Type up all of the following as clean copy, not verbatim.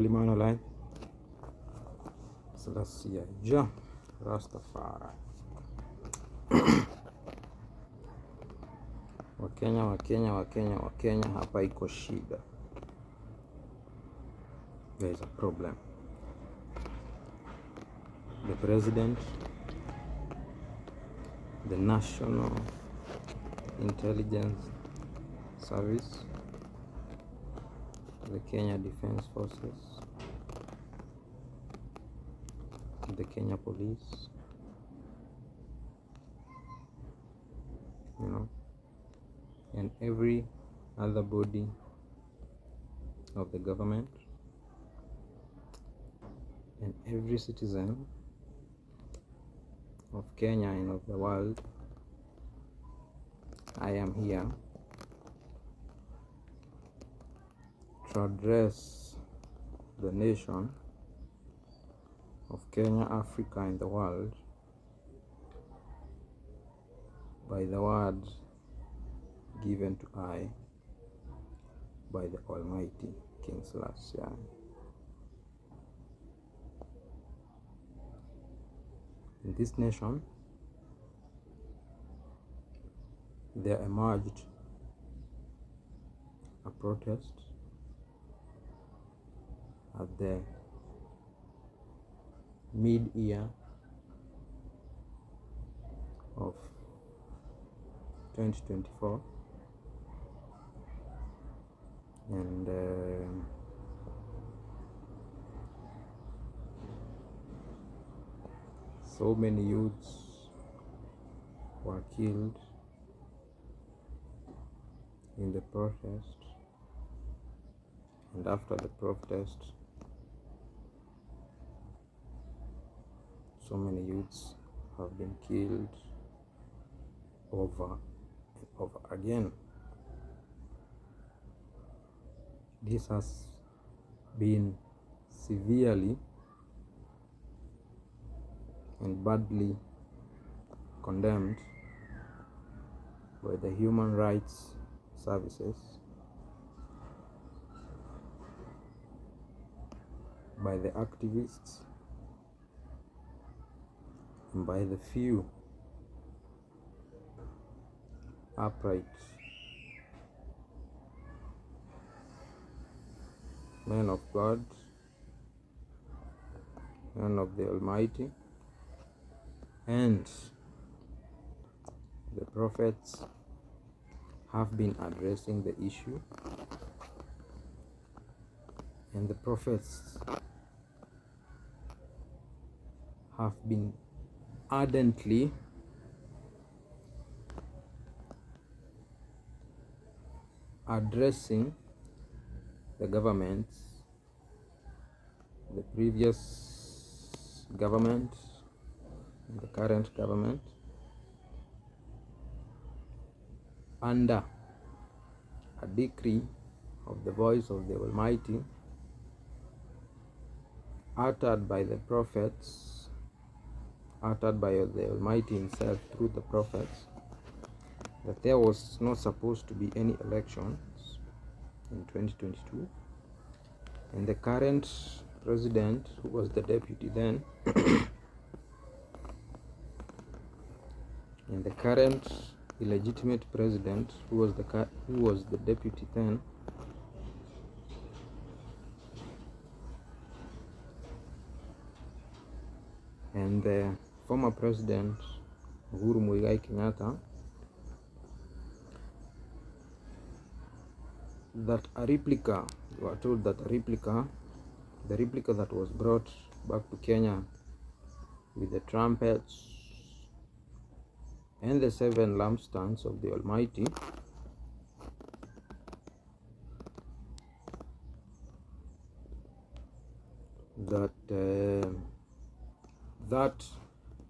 EMMANUEL SELASSIE ja Rastafari. Wakenya, hapa iko shida. There is a problem. The president, the National Intelligence Service, the Kenya Defense Forces, the Kenya Police, and every other body of the government, and every citizen of Kenya and of the world. I am here to address the nation of Kenya, Africa, and the world by the words given to I by the Almighty King Selassie. In this nation, there emerged a protest at the mid-year of 2024, and so many youths were killed in the protest, and after the protest, so many youths have been killed over and over again. This has been severely and badly condemned by the human rights services, by the activists, and by the few upright men of God, men of the Almighty, and the prophets have been addressing the issue, and the prophets have been ardently addressing the governments, the previous government and the current government, under a decree of the voice of the Almighty, uttered by the prophets, uttered by the Almighty himself through the prophets, that there was not supposed to be any elections in 2022, and the current president, who was the deputy then, and the current illegitimate president, who was the deputy then, and the former president Uhuru Muigai Kenyatta, that a replica, you are told that the replica that was brought back to Kenya with the trumpets and the 7 lampstands of the Almighty, that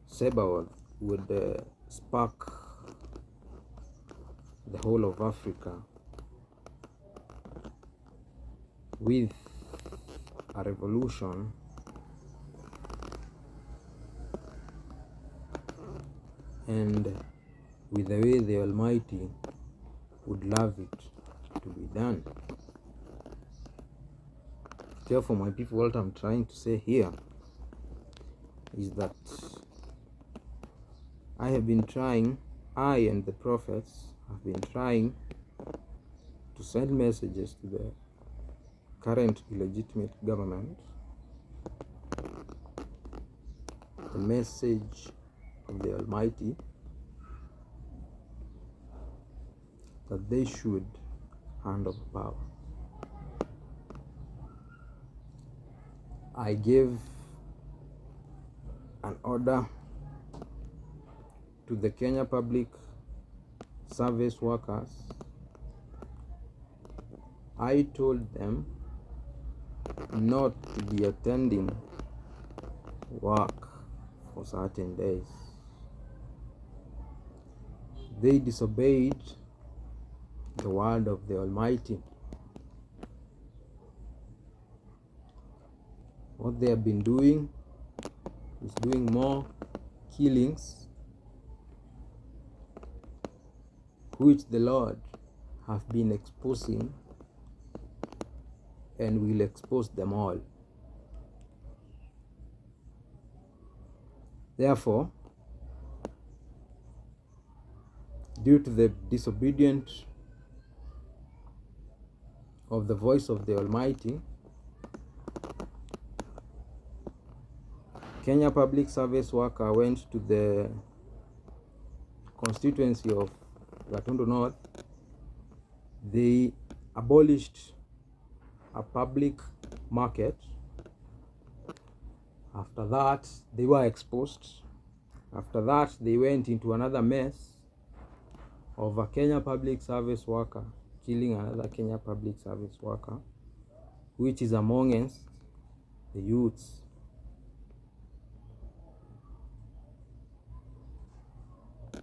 saber would spark the whole of Africa with a revolution and with the way the Almighty would love it to be done. careful, my people. What I'm trying to say here is that I and the prophets have been trying to send messages to the current illegitimate government, the message of the Almighty that they should hand over power. I gave an order to the Kenya Public Service workers. I told them not to be attending work for certain days. They disobeyed the word of the Almighty. What they have been doing is doing more killings, which the Lord have been exposing and will expose them all. Therefore, due to the disobedience of the voice of the Almighty, Kenya Public Service worker went to the constituency of Gatundu North. They abolished a public market. After that, they were exposed. After that, they went into another mess of a Kenya Public Service worker killing another Kenya Public Service worker, which is amongst the youths.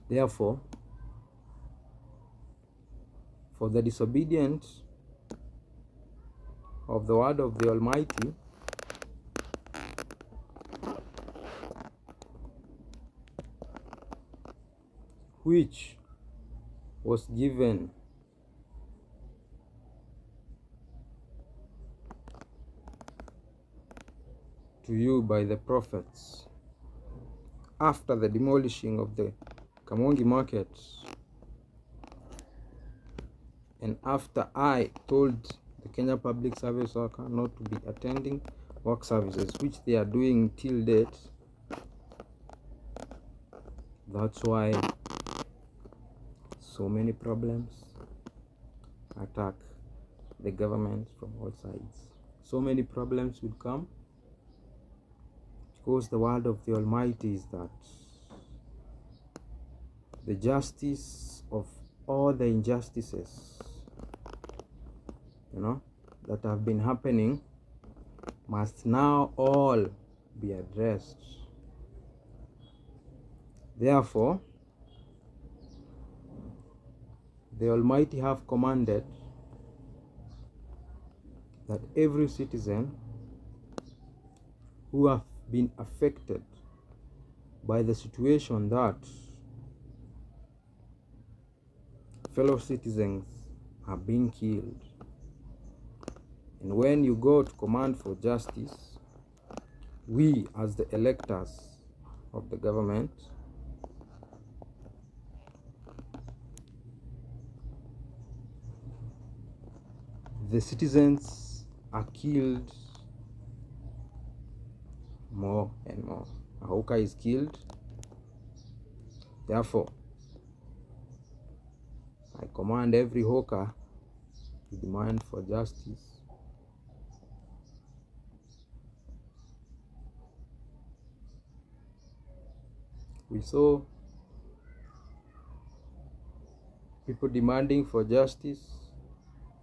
Therefore, for the disobedience of the word of the Almighty, which was given to you by the prophets after the demolishing of the Kamongi market, and after I told the Kenya Public Service worker not to be attending work services, which they are doing till date. That's why so many problems attack the government from all sides. So many problems will come because the word of the Almighty is that the justice of all the injustices, that have been happening must now all be addressed. Therefore, the Almighty have commanded that every citizen who have been affected by the situation that fellow citizens are being killed, and when you go to command for justice, we as the electors of the government the citizens are killed more and more. A hawker is killed. Therefore, I command every hawker to demand for justice. We saw people demanding for justice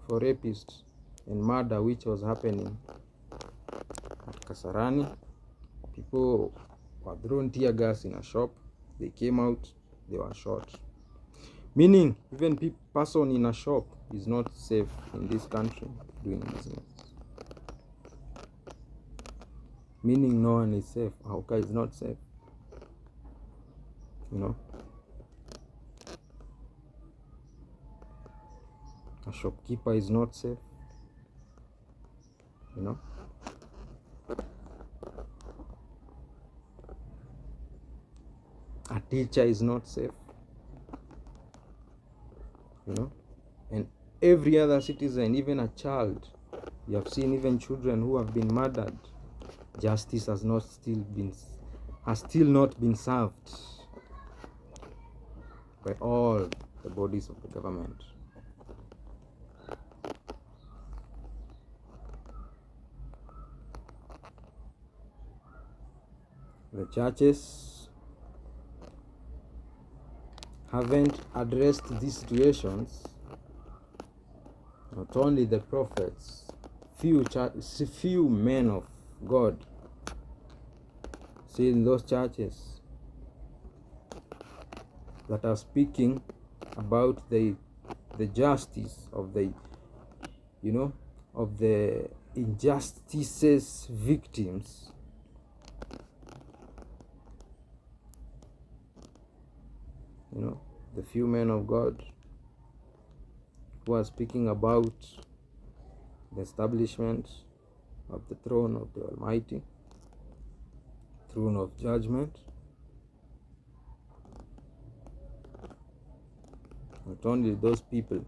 for rapists and murder which was happening at Kasarani. People were thrown tear gas in a shop. They came out, they were shot. Meaning, even person in a shop is not safe in this country doing business. Meaning no one is safe. A hawker is not safe. A shopkeeper is not safe. A teacher is not safe, and every other citizen, even a child. You have seen even children who have been murdered. Justice has still not been served by all the bodies of the government. The churches haven't addressed these situations. Not only the prophets, few men of God see in those churches that are speaking about the justice of the of the injustices victims. The few men of God who are speaking about the establishment of the throne of the Almighty, throne of judgment. Not only those people,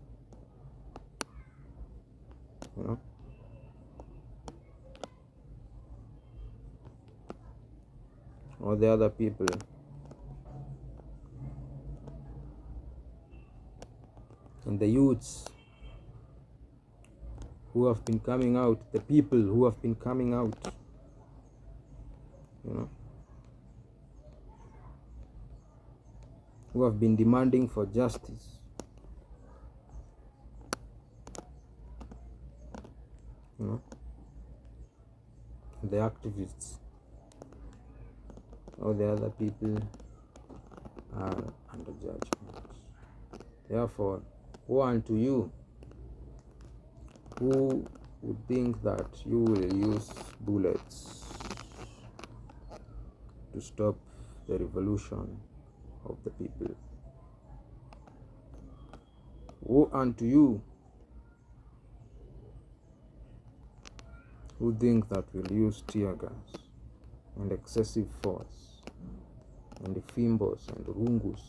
all the other people and the youths who have been coming out, the people who have been coming out, who have been demanding for justice, the activists, all the other people are under judgment. Therefore, woe unto you who would think that you will use bullets to stop the revolution of the people. Woe unto you who think that we'll use tear gas and excessive force and the fimbos and rungus,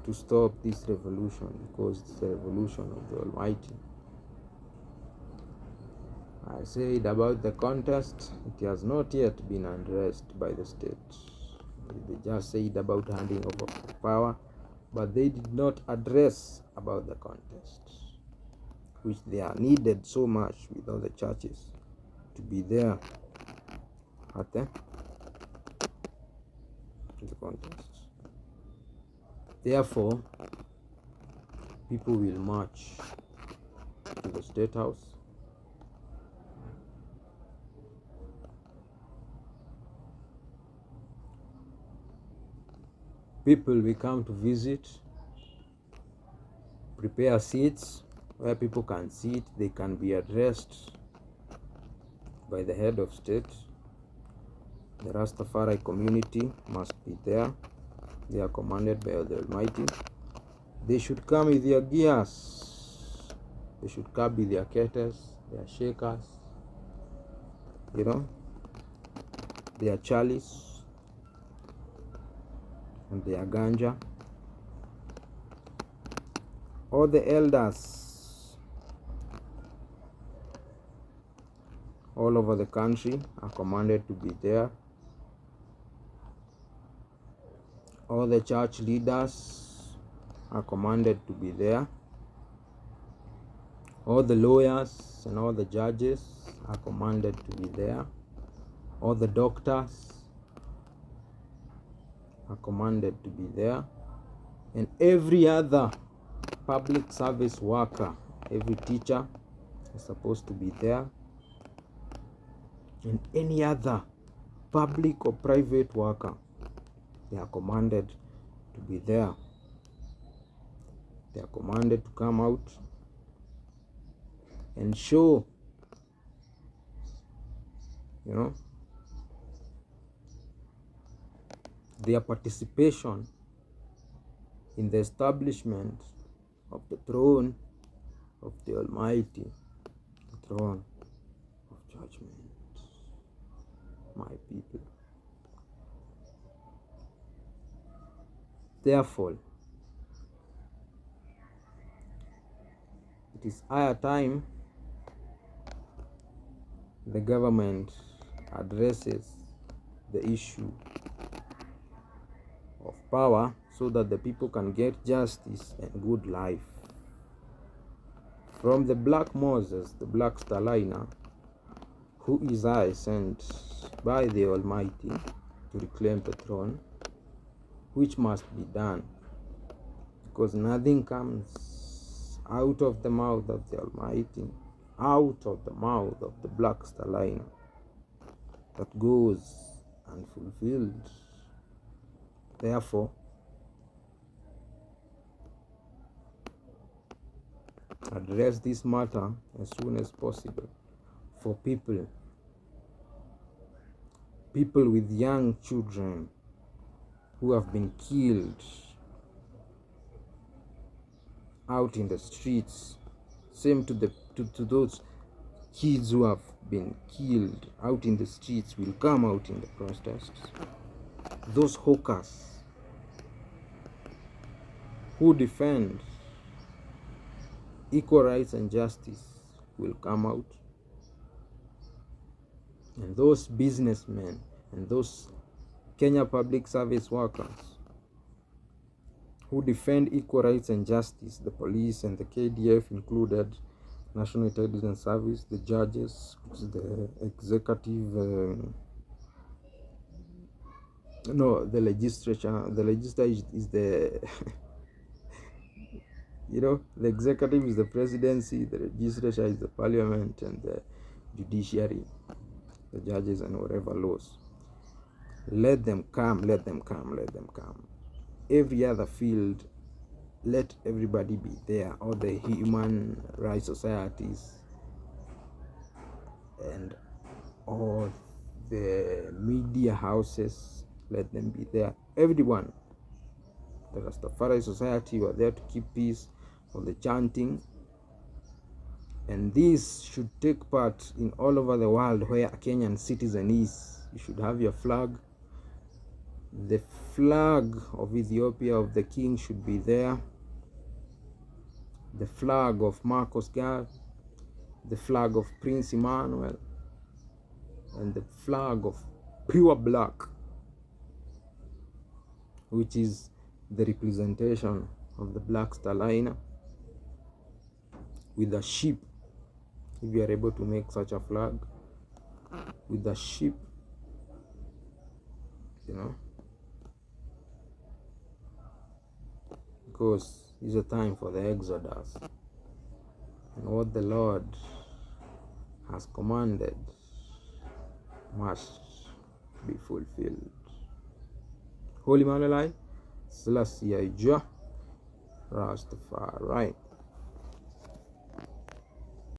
to stop this revolution, because it's the revolution of the Almighty. I said about the contest, it has not yet been addressed by the state. They just said about handing over power, but they did not address about the contest, which they are needed so much with all the churches to be there at the contest. Therefore, people will march to the State House. People will come to visit, prepare seats where people can sit. They can be addressed by the head of state. The Rastafari community must be there. They are commanded by the Almighty. They should come with their gears. They should come with their kettles, their shakers, their chalice and their ganja. All the elders all over the country are commanded to be there. All the church leaders are commanded to be there. All the lawyers and all the judges are commanded to be there. All the doctors are commanded to be there. And every other public service worker, every teacher is supposed to be there. And any other public or private worker, they are commanded to be there. They are commanded to come out and show, their participation in the establishment of the throne of the Almighty, the throne of judgment. My people, Therefore, it is higher time the government addresses the issue of power so that the people can get justice and good life. From the Black Moses, the Blackstarlinar, who is I sent by the Almighty to reclaim the throne, which must be done, because nothing comes out of the mouth of the Almighty, out of the mouth of the Blackstarlinar, that goes unfulfilled. Therefore, address this matter as soon as possible for people with young children who have been killed out in the streets. Same to those kids who have been killed out in the streets will come out in the protests. Those hawkers who defend equal rights and justice will come out. And those businessmen and those Kenya public service workers who defend equal rights and justice, the police and the KDF included, National Intelligence Service, the judges, the executive, the legislature. The legislature is the, the executive is the presidency, the legislature is the parliament, and the judiciary, the judges and whatever laws. Let them come, let them come, let them come. Every other field, let everybody be there. All the human rights societies and all the media houses, let them be there. Everyone. The Rastafari society were there to keep peace for the chanting. And this should take part in all over the world where a Kenyan citizen is. You should have your flag. The flag of Ethiopia of the king should be there. The flag of Marcos God, the flag of Prince EMMANUEL, and the flag of pure black, which is the representation of the Blackstarlinar, with a sheep. If you are able to make such a flag with a sheep, because it's a time for the Exodus, and what the Lord has commanded must be fulfilled. Holy EMMANUEL, SELASSIE, Rastafari.